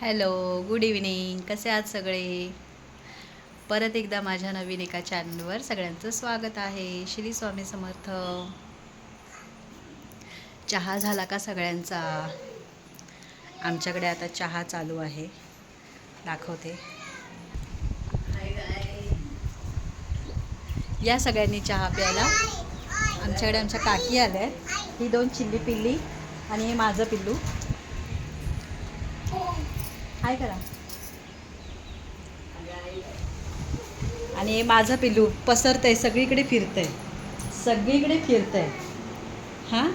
Hello, good evening. कसे आहात सगळे? परत एकदा माझ्या नवीन एका चॅनलवर सगळ्यांचं स्वागत आहे. श्री स्वामी समर्थ. चहा झाला का सगळ्यांचा? आमच्याकडे आता चहा चालू आहे. दाखवते. या सगळ्यांनी चहा प्यायला. आमच्याकडे आमच्या काकी आल्या आहेत. ही 2 चिल्ली पिल्ली आणि हे माझं पिल्लू. हाय करा. आणि हे माझं पिल्लू पसरतंय, सगळीकडे फिरतंय. हां,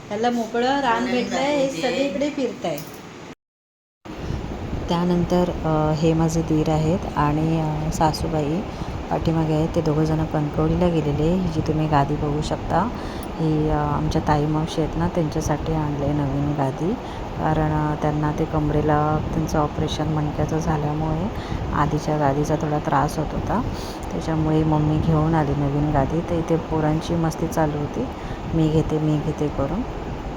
त्याला मोकळं रान भेटलंय, हे सगळीकडे फिरतंय. त्यानंतर हे माझे दीर आहेत आणि सासूबाई पाठीमागे आहेत. ते दोघंजणं कणकवलीला गेलेले. ही जी तुम्ही गादी बघू शकता, ही आमच्या ताई मावशी आहेत ना, त्यांच्यासाठी आणले नवीन गादी. कारण त्यांना ते कमरेला त्यांचं ऑपरेशन मणक्याचं झाल्यामुळे आधीच्या गादीचा थोडा त्रास होत होता. त्याच्यामुळे मम्मी घेऊन आली नवीन गादी. तर इथे पोरांची मस्ती चालू होती, मी घेते करून.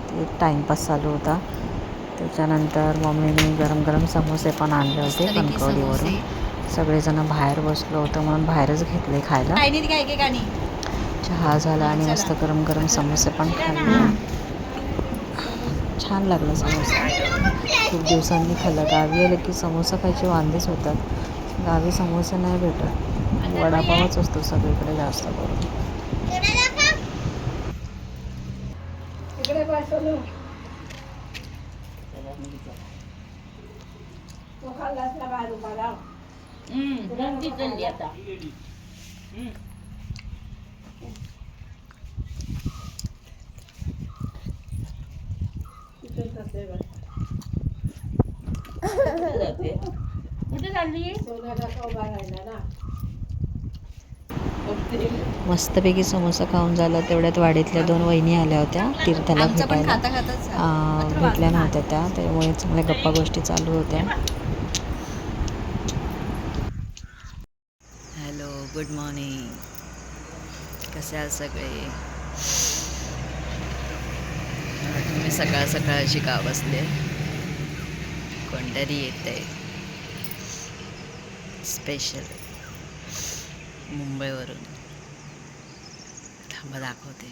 ते टाईमपास चालू होता. त्याच्यानंतर मम्मीने गरम गरम समोसे पण आणले होते कणकवलीवरून. सगळेजण बाहेर बसलो होतो म्हणून बाहेरच घेतले खायला. चहा झाला आणि मस्त गरम गरम समोसे पण खाल्ले. छान लागलं समोसा. खूप दिवसांनी खाल्लं. गावी आलं की समोसा खायचे वांदेच होतात. गावी समोसे नाही भेटत, वडापावच असतो सगळीकडे जास्त करून. मस्तपैकी समोसा खाऊन झाला. तेवढ्यात वाडीतल्या 2 वहिनी आल्या होत्या तीर्थाला भेटायला. भेटल्या नव्हत्या त्या, त्यामुळे चांगल्या गप्पा गोष्टी चालू होत्या. Hello, good morning. कसे आहात सगळे? तुम्ही सकाळ सकाळची का बसले? कोणतरी येते स्पेशल मुंबईवरून. थांबा दाखवते.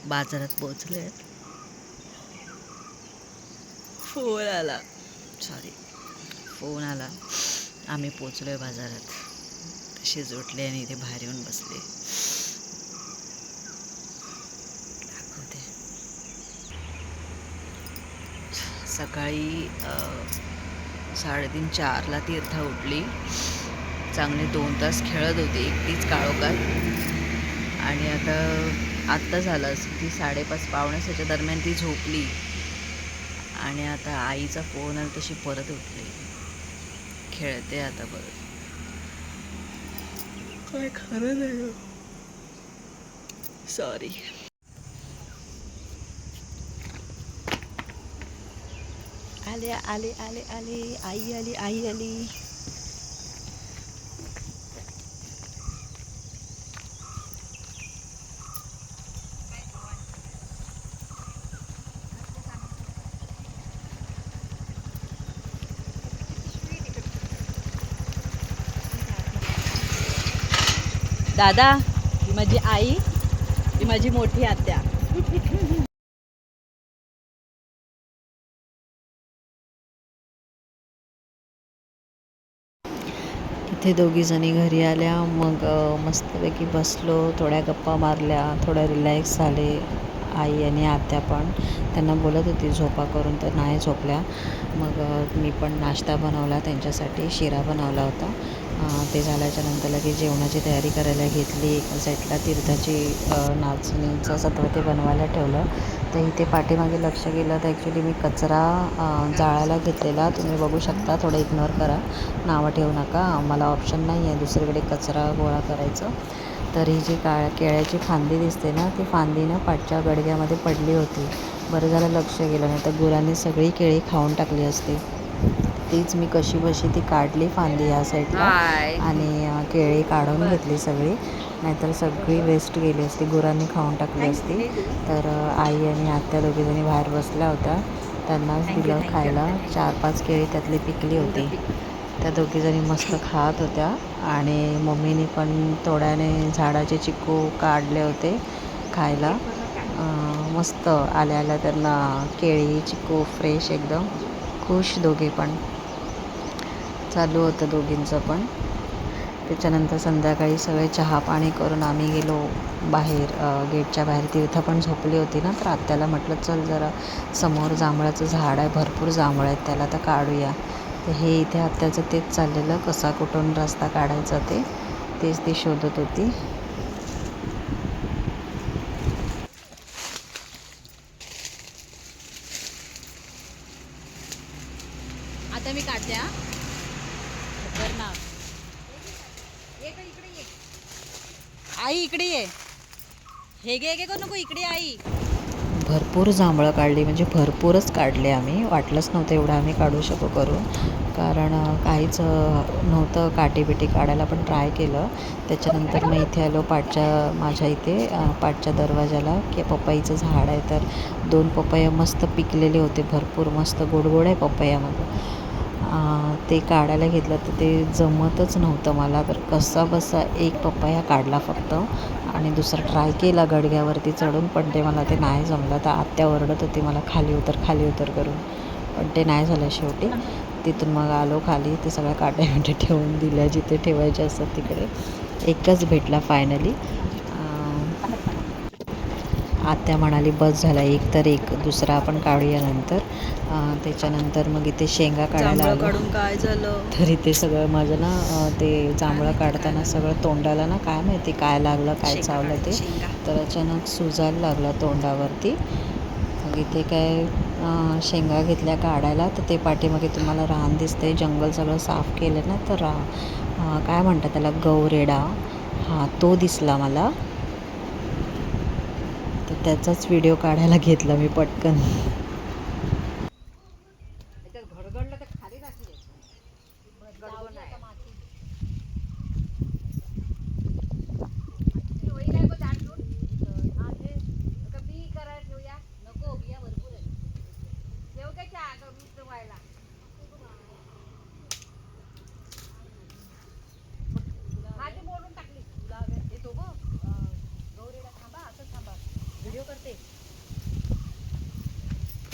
बाजारात पोचले. फोन आला. आम्ही पोचलोय बाजारात. तशीच उठले आणि इथे बाहेर येऊन बसले. दाखवते. सकाळी 3:30-4ला तीर्था उठली. चांगले 2 तास खेळत होती एकटीच काळोखात. आणि आत्ता झालं ती 5:30 पावणे 6च्या दरम्यान ती झोपली. आणि आता आईचा फोन आला तशी परत उठली. खेळते आता परत. काय खरं नाही. सॉरी. आले आले आले आले आई आली. दादा, ही माझी आई, ही माझी मोठी आत्या. इथे 2 जणी घरी आल्या. मग मस्तपैकी बसलो, थोड्या गप्पा मारल्या, थोड्या रिलॅक्स झाले. आई आणि आत्या पण. त्यांना बोलत होती झोपा करून, तर नाही झोपल्या. मग मी पण नाश्ता बनवला त्यांच्यासाठी, शिरा बनवला होता. ते झाल्याच्या नंतर लगेच जेवणाची तयारी करायला घेतली. एका साईडला तीर्थाची नाचणीचं सत्वते बनवायला ठेवलं. तर इथे पाठीमागे लक्ष गेलं तर ॲक्च्युली मी कचरा जाळायला घेतलेला. तुम्ही बघू शकता, थोडं इग्नोर करा, नावं ठेवू नका. मला ऑप्शन नाही आहे दुसरीकडे कचरा गोळा करायचं. तर ही जी केळ्याची फांदी दिसते ना, ती फांदी ना पाठच्या गडग्यामध्ये पडली होती. बरं झालं लक्ष गेलं, नाही तर गुरांनी सगळी केळी खाऊन टाकली असती. तीच मी कशीबशी ती काढली फांदी ह्या साईडला आणि केळी काढून घेतली सगळी. नाहीतर सगळी वेस्ट गेली असती, गुरांनी खाऊन टाकली असती. तर आई आणि आत्या 2 जणी बाहेर बसल्या होत्या. त्यांनाच दिलं खायला. 4-5 केळी त्यातली पिकली होती. त्या दोघीजणी मस्त खात होत्या आणि मम्मीनी पण थोड्याने झाडाचे चिक्कू काढले होते खायला. मस्त आल्या आल्या त्यांना केळी चिक्कू फ्रेश एकदम. खुश दोघे पण. चालू होतं दोघींचं पण. त्याच्यानंतर संध्याकाळी सगळे चहा पाणी करून आम्ही गेलो बाहेर. गेटच्या बाहेर. तीर्थ पण झोपली होती ना, तर आत्याला म्हटलं चल जरा समोर जांभळाचं झाड आहे, भरपूर जांभळं आहेत, त्याला तर काढूया. तर हे इथे आत्याचं तेच चाललेलं, कसा कुठून रस्ता काढायचा तेच ती शोधत होती. आता मी काढते. आई इकडे ये. हे घे करू नको, इकडे आई. भरपूर जांभळं काढली, म्हणजे भरपूरच काढले आम्ही. वाटलंच नव्हतं एवढं आम्ही काढू शकू करून, कारण काहीच नव्हतं. काटीबिटी काढायला पण ट्राय केलं. त्याच्यानंतर मग इथे आलो माझ्या इथे पाठच्या दरवाजाला, की पपईचं झाड आहे. तर 2 पपया मस्त पिकलेले होते, भरपूर मस्त गोडगोड आहे पपयामध्ये. ते काढायला घेतलं तर ते जमतच नव्हतं मला. तर कसा बसा एक पपया काढला फक्त, आणि दुसरा ट्राय केला गडग्यावरती चढून, पण ते मला ते नाही जमलं. तर आत्या ओरडत होती मला, खाली उतर करून, पण ते नाही झालं शेवटी. तिथून मग आलो खाली. ते सगळ्या काट्या ठेवून दिल्या जिथे ठेवायचे असतात तिकडे. एकच भेटला फायनली. आत्या म्हणाली बस झाला, एक तर एक, दुसरा आपण काढूया नंतर. त्याच्यानंतर मग इथे शेंगा काढायला आलो. काढून काय झालं तर इथे सगळं माझं ना ते जांभळं काढताना सगळं तोंडाला ना काय माहिती काय लागलं, काय चावलं ते. तर अचानक सुजायला लागला तोंडावरती. मग इथे काय शेंगा घेतल्या काढायला. तर ते पाठीमागे तुम्हाला रान दिसते, जंगल सगळं साफ केलं ना, तर काय म्हणतात त्याला, गौरेडा, हां तो दिसला मला. तर त्याचाच व्हिडिओ काढायला घेतला मी पटकन.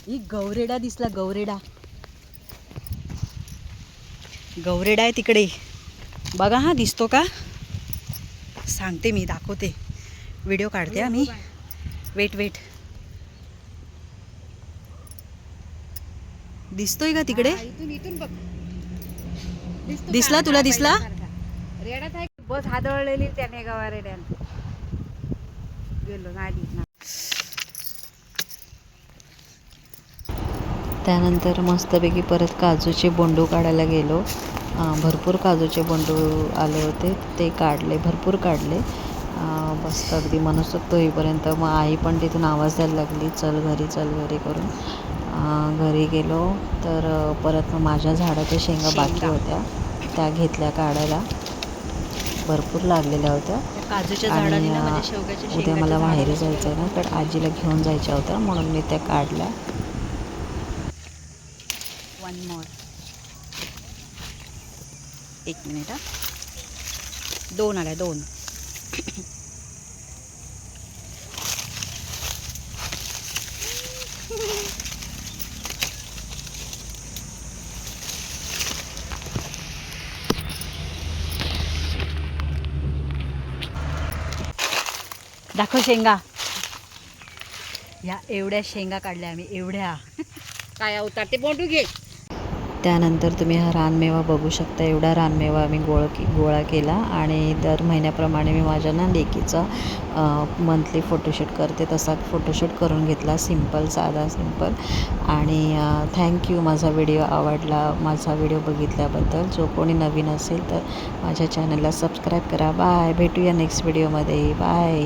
ही गौरेडा दिसला, गौरेडा आहे तिकडे बघा. हा दिसतो का सांगते मी, दाखवते, व्हिडिओ काढते आम्ही. वेट दिसतोय का तिकडे? दिसला तुला? दिसला? रेड्यात आहे बस हादळलेली त्याने गावा रेड्यान गेलो नाही दिसणार. त्यानंतर मस्तपैकी परत काजूचे बोंडू काढायला गेलो. भरपूर काजूचे बोंडू आले होते, ते काढले, भरपूर काढले. मस्त अगदी मनसोक्त होईपर्यंत. मग आई पण तिथून आवाज द्यायला लागली, चल घरी करून. घरी गेलो तर परत मग माझ्या झाडाच्या शेंगा बाकी होत्या, त्या घेतल्या काढायला. भरपूर लागलेल्या होत्या. काजूच्या आणि झाडांनी ना म्हणजे शेवग्याच्या उद्या मला शेंगाच्या माहेरी झाडाला जायचं आहे ना, तर आजीला घेऊन जायच्या होत्या, म्हणून मी त्या काढल्या. 1 more. 1 मिनिट. 2 आल्या, 2. दाखव शेंगा. ह्या एवढ्या शेंगा काढल्या आम्ही, एवढ्या. काय होता ते बोंडू घे. त्यानंतर तुम्ही हा रानमेवा बघू शकता. एवढा रानमेवा आम्ही गोळा केला. आणि दर महिन्याप्रमाणे मी माझ्या ना लेकीचा मंथली फोटोशूट करते, तसा फोटोशूट करून घेतला. साधा सिंपल. आणि थँक्यू, माझा व्हिडिओ आवडला. माझा व्हिडिओ बघितल्याबद्दल. जो कोणी नवीन असेल तर माझ्या चॅनलला सबस्क्राईब करा. बाय, भेटूया नेक्स्ट व्हिडिओमध्ये. बाय.